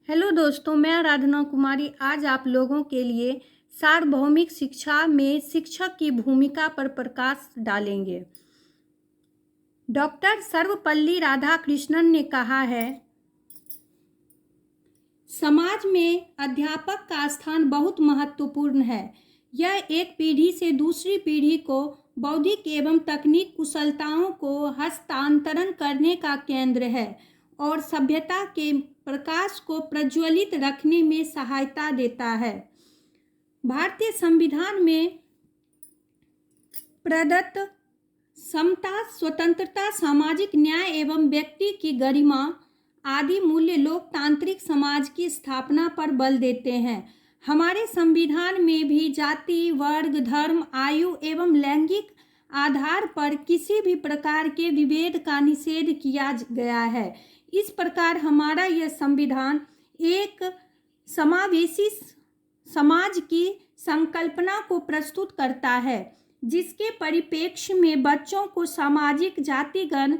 Hello दोस्तों, मैं आराधना कुमारी आज आप लोगों के लिए सार्वभौमिक शिक्षा में शिक्षक की भूमिका पर प्रकाश डालेंगे। डॉक्टर सर्वपल्ली राधाकृष्णन ने कहा है, समाज में अध्यापक का स्थान बहुत महत्वपूर्ण है। यह एक पीढ़ी से दूसरी पीढ़ी को बौद्धिक एवं तकनीक कुशलताओं को हस्तांतरण करने का केंद्र है और सभ्यता के प्रकाश को प्रज्वलित रखने में सहायता देता है। भारतीय संविधान में प्रदत्त समता, स्वतंत्रता, सामाजिक न्याय एवं व्यक्ति की गरिमा आदि मूल्य लोकतांत्रिक समाज की स्थापना पर बल देते हैं। हमारे संविधान में भी जाति, वर्ग, धर्म, आयु एवं लैंगिक आधार पर किसी भी प्रकार के विभेद का निषेध किया गया है। इस प्रकार हमारा यह संविधान एक समावेशी समाज की संकल्पना को प्रस्तुत करता है, जिसके परिप्रेक्ष्य में बच्चों को सामाजिक जातिगण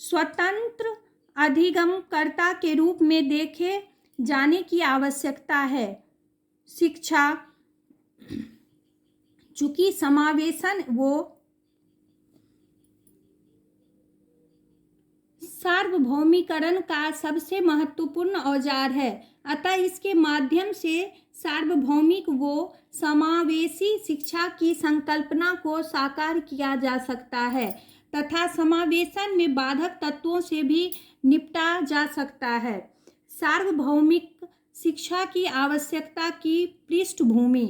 स्वतंत्र अधिगमकर्ता के रूप में देखे जाने की आवश्यकता है। शिक्षा चूंकि समावेशन वो सार्वभौमिकरण का सबसे महत्वपूर्ण औजार है, अतः इसके माध्यम से सार्वभौमिक वो समावेशी शिक्षा की संकल्पना को साकार किया जा सकता है तथा समावेशन में बाधक तत्वों से भी निपटा जा सकता है। सार्वभौमिक शिक्षा की आवश्यकता की पृष्ठभूमि।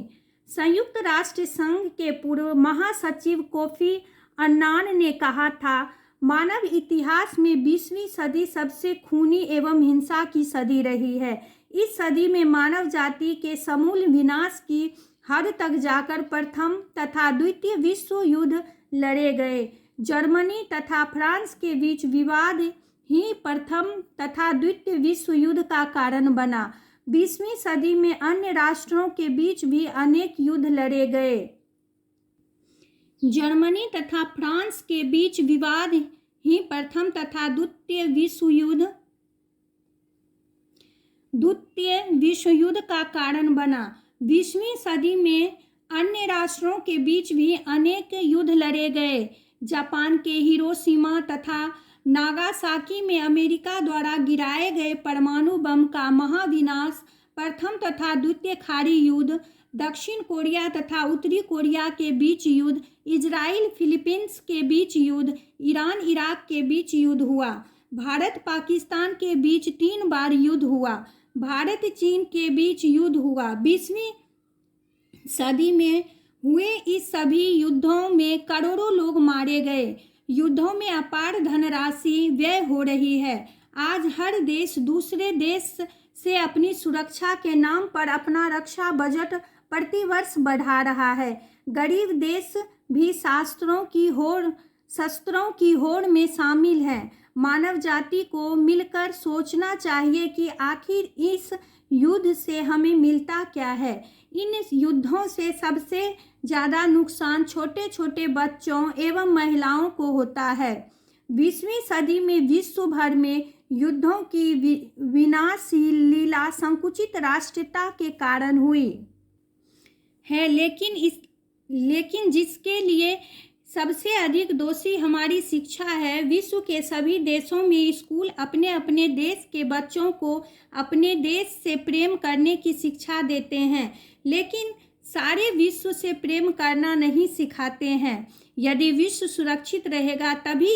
संयुक्त राष्ट्र संघ के पूर्व महासचिव कोफी अन्नान ने कहा था, मानव इतिहास में 20वीं सदी सबसे खूनी एवं हिंसा की सदी रही है। इस सदी में मानव जाति के समूल विनाश की हद तक जाकर प्रथम तथा द्वितीय विश्व युद्ध लड़े गए। जर्मनी तथा फ्रांस के बीच विवाद ही प्रथम तथा द्वितीय विश्व युद्ध का कारण बना। 20वीं सदी में अन्य राष्ट्रों के बीच भी अनेक युद्ध लड़े गए। जर्मनी तथा फ्रांस के बीच विवाद ही प्रथम तथा द्वितीय विश्व युद्ध का कारण बना। 20वीं सदी में अन्य राष्ट्रों के बीच भी अनेक युद्ध लड़े गए। जापान के हिरोशिमा तथा नागासाकी में अमेरिका द्वारा गिराए गए परमाणु बम का महाविनाश, प्रथम तथा द्वितीय खाड़ी युद्ध, दक्षिण कोरिया तथा उत्तरी कोरिया के बीच युद्ध, इजराइल फिलीपींस के बीच युद्ध, ईरान इराक के बीच युद्ध हुआ। भारत पाकिस्तान के बीच 3 बार युद्ध हुआ। भारत चीन के बीच युद्ध हुआ। 20वीं सदी में हुए इस सभी युद्धों में करोड़ों लोग मारे गए। युद्धों में अपार धनराशि व्यय हो रही है। आज हर देश दूसरे देश से अपनी सुरक्षा के नाम पर अपना रक्षा बजट प्रतिवर्ष बढ़ा रहा है। गरीब देश भी शस्त्रों की होड़ में शामिल हैं। मानव जाति को मिलकर सोचना चाहिए कि आखिर इस युद्ध से हमें मिलता क्या है। इन युद्धों से सबसे ज़्यादा नुकसान छोटे छोटे बच्चों एवं महिलाओं को होता है। 20वीं सदी में विश्व भर में युद्धों की विनाशील लीला संकुचित राष्ट्रीयता के कारण हुई है, लेकिन जिसके लिए सबसे अधिक दोषी हमारी शिक्षा है। विश्व के सभी देशों में स्कूल अपने अपने देश के बच्चों को अपने देश से प्रेम करने की शिक्षा देते हैं, लेकिन सारे विश्व से प्रेम करना नहीं सिखाते हैं। यदि विश्व सुरक्षित रहेगा तभी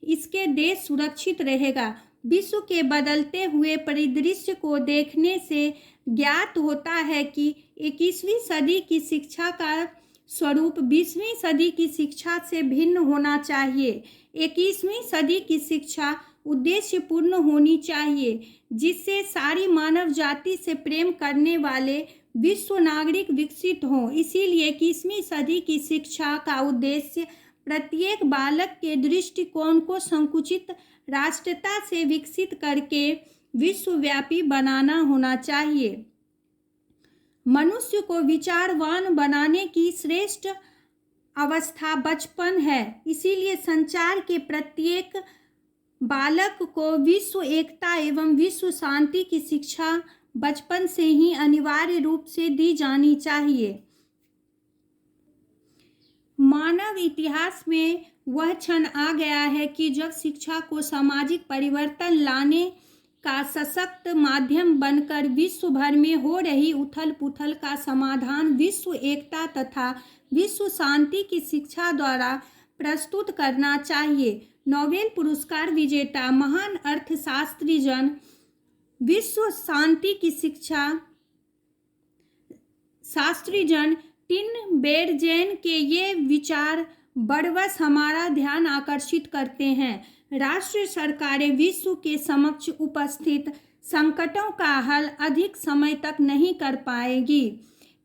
इसके देश सुरक्षित रहेगा। विश्व के बदलते हुए परिदृश्य को देखने से ज्ञात होता है कि 21वीं सदी की शिक्षा का स्वरूप 20वीं सदी की शिक्षा से भिन्न होना चाहिए। 21वीं सदी की शिक्षा उद्देश्यपूर्ण होनी चाहिए, जिससे सारी मानव जाति से प्रेम करने वाले विश्व नागरिक विकसित हों। इसीलिए 21वीं सदी की शिक्षा का उद्देश्य प्रत्येक बालक के दृष्टिकोण को संकुचित राष्ट्रीयता से विकसित करके विश्वव्यापी बनाना होना चाहिए। मनुष्य को विचारवान बनाने की श्रेष्ठ अवस्था बचपन है। इसीलिए संचार के प्रत्येक बालक को विश्व एकता एवं विश्व शांति की शिक्षा बचपन से ही अनिवार्य रूप से दी जानी चाहिए। मानव इतिहास में वह क्षण आ गया है कि जब शिक्षा को सामाजिक परिवर्तन लाने का सशक्त माध्यम बनकर विश्व भर में हो रही उथल पुथल का समाधान विश्व एकता तथा विश्व शांति की शिक्षा द्वारा प्रस्तुत करना चाहिए। नोबेल पुरस्कार विजेता महान अर्थशास्त्री जन विश्व शांति की शिक्षा शास्त्री जन टिनबेरजेन के ये विचार बड़वस हमारा ध्यान आकर्षित करते हैं। राष्ट्रीय सरकारें विश्व के समक्ष उपस्थित संकटों का हल अधिक समय तक नहीं कर पाएगी।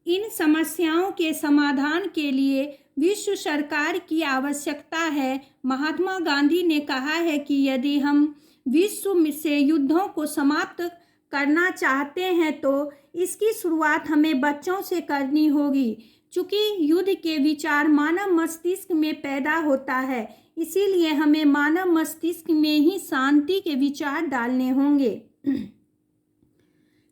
इन समस्याओं के समाधान के लिए विश्व सरकार की आवश्यकता है। महात्मा गांधी ने कहा है कि यदि हम विश्व से युद्धों को समाप्त करना चाहते हैं तो इसकी शुरुआत हमें बच्चों से करनी होगी। चूंकि युद्ध के विचार मानव मस्तिष्क में पैदा होता है, इसीलिए हमें मानव मस्तिष्क में ही शांति के विचार डालने होंगे।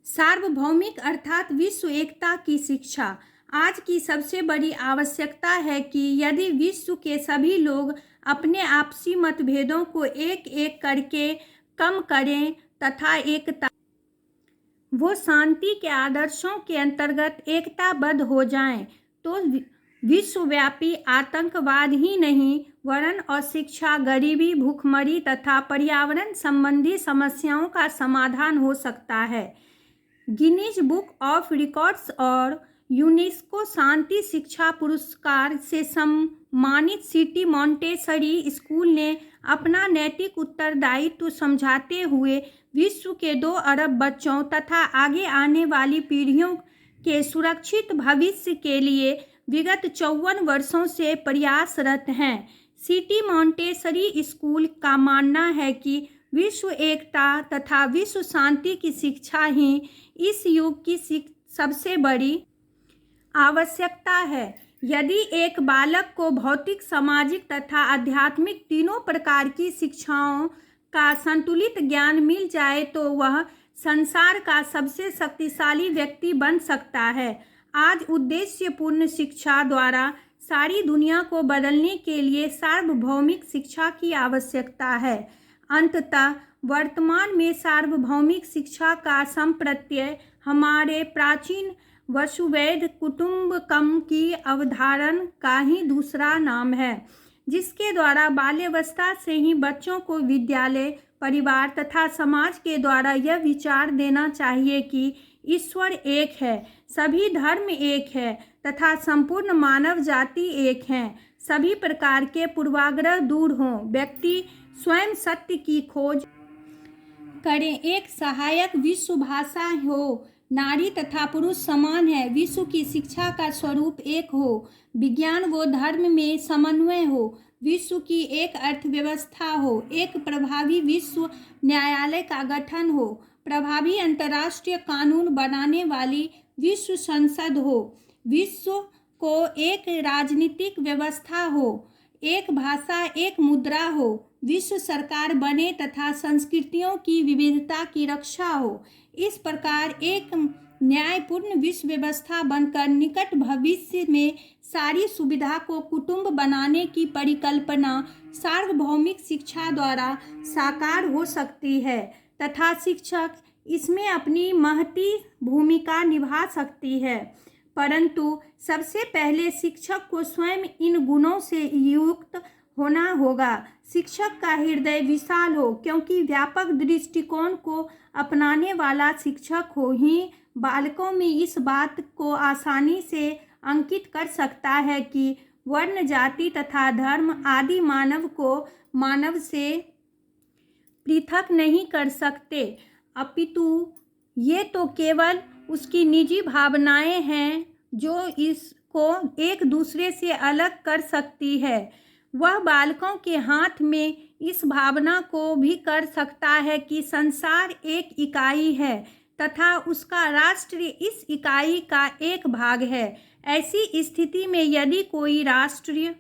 सार्वभौमिक अर्थात विश्व एकता की शिक्षा आज की सबसे बड़ी आवश्यकता है कि यदि विश्व के सभी लोग अपने आपसी मतभेदों को एक एक करके कम करें तथा एकता वो शांति के आदर्शों के अंतर्गत एकताबद्ध हो जाएं, तो विश्वव्यापी आतंकवाद ही नहीं वरन अशिक्षा, गरीबी, भूखमरी तथा पर्यावरण संबंधी समस्याओं का समाधान हो सकता है। गिनीज बुक ऑफ रिकॉर्ड्स और यूनेस्को शांति शिक्षा पुरस्कार से सम्मानित सिटी मॉन्टेसरी स्कूल ने अपना नैतिक उत्तरदायित्व समझाते हुए विश्व के 2 अरब बच्चों तथा आगे आने वाली पीढ़ियों के सुरक्षित भविष्य के लिए विगत 54 वर्षों से प्रयासरत हैं। सिटी मॉन्टेसरी स्कूल का मानना है कि विश्व एकता तथा विश्व शांति की शिक्षा ही इस युग की सबसे बड़ी आवश्यकता है। यदि एक बालक को भौतिक, सामाजिक तथा आध्यात्मिक तीनों प्रकार की शिक्षाओं का संतुलित ज्ञान मिल जाए तो वह संसार का सबसे शक्तिशाली व्यक्ति बन सकता है। आज उद्देश्यपूर्ण शिक्षा द्वारा सारी दुनिया को बदलने के लिए सार्वभौमिक शिक्षा की आवश्यकता है। अंततः वर्तमान में सार्वभौमिक शिक्षा का संप्रत्यय हमारे प्राचीन वसुवैध कुटुंबकम की अवधारणा का ही दूसरा नाम है, जिसके द्वारा बाल्यावस्था से ही बच्चों को विद्यालय, परिवार तथा समाज के द्वारा यह विचार देना चाहिए कि ईश्वर एक है, सभी धर्म एक है तथा संपूर्ण मानव जाति एक है। सभी प्रकार के पूर्वाग्रह दूर हों, व्यक्ति स्वयं सत्य की खोज करें, एक सहायक विश्व भाषा हो, नारी तथा पुरुष समान है, विश्व की शिक्षा का स्वरूप एक हो, विज्ञान व धर्म में समन्वय हो, विश्व की एक अर्थव्यवस्था हो, एक प्रभावी विश्व न्यायालय का गठन हो, प्रभावी अंतर्राष्ट्रीय कानून बनाने वाली विश्व संसद हो, विश्व को एक राजनीतिक व्यवस्था हो, एक भाषा, एक मुद्रा हो, विश्व सरकार बने तथा संस्कृतियों की विविधता की रक्षा हो। इस प्रकार एक न्यायपूर्ण विश्व व्यवस्था बनकर निकट भविष्य में सारी सुविधा को कुटुंब बनाने की परिकल्पना सार्वभौमिक शिक्षा द्वारा साकार हो सकती है तथा शिक्षक इसमें अपनी महती भूमिका निभा सकती है। परंतु सबसे पहले शिक्षक को स्वयं इन गुणों से युक्त होना होगा। शिक्षक का हृदय विशाल हो, क्योंकि व्यापक दृष्टिकोण को अपनाने वाला शिक्षक हो ही बालकों में इस बात को आसानी से अंकित कर सकता है कि वर्ण, जाति तथा धर्म आदि मानव को मानव से पृथक नहीं कर सकते, अपितु ये तो केवल उसकी निजी भावनाएं हैं जो इसको एक दूसरे से अलग कर सकती है। वह बालकों के हाथ में इस भावना को भी कर सकता है कि संसार एक इकाई है तथा उसका राष्ट्र इस इकाई का एक भाग है। ऐसी स्थिति में यदि कोई राष्ट्र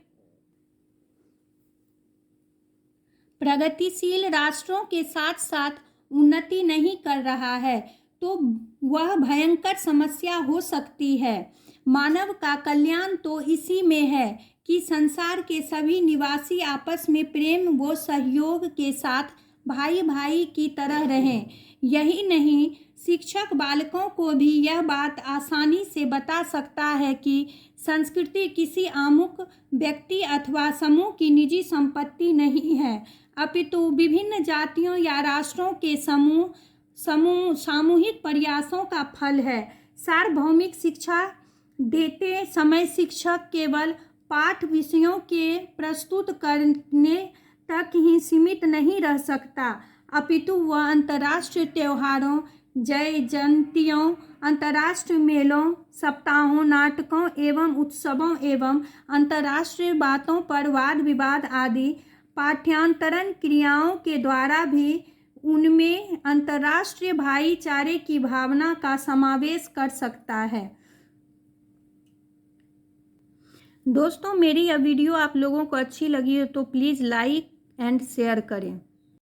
प्रगतिशील राष्ट्रों के साथ साथ उन्नति नहीं कर रहा है तो वह भयंकर समस्या हो सकती है। मानव का कल्याण तो इसी में है कि संसार के सभी निवासी आपस में प्रेम व सहयोग के साथ भाई भाई की तरह रहें। यही नहीं, शिक्षक बालकों को भी यह बात आसानी से बता सकता है कि संस्कृति किसी आमुख व्यक्ति अथवा समूह की निजी संपत्ति नहीं है, अपितु विभिन्न जातियों या राष्ट्रों के सामूहिक प्रयासों का फल है। सार्वभौमिक शिक्षा देते समय शिक्षक केवल पाठ विषयों के प्रस्तुत करने तक ही सीमित नहीं रह सकता, अपितु वह अंतर्राष्ट्रीय त्योहारों, जयंतियों, अंतर्राष्ट्रीय मेलों, सप्ताहों, नाटकों एवं उत्सवों एवं अंतर्राष्ट्रीय बातों पर वाद विवाद आदि पाठ्यांतरण क्रियाओं के द्वारा भी उनमें अंतर्राष्ट्रीय भाईचारे की भावना का समावेश कर सकता है। दोस्तों, मेरी यह वीडियो आप लोगों को अच्छी लगी हो तो प्लीज़ लाइक एंड शेयर करें।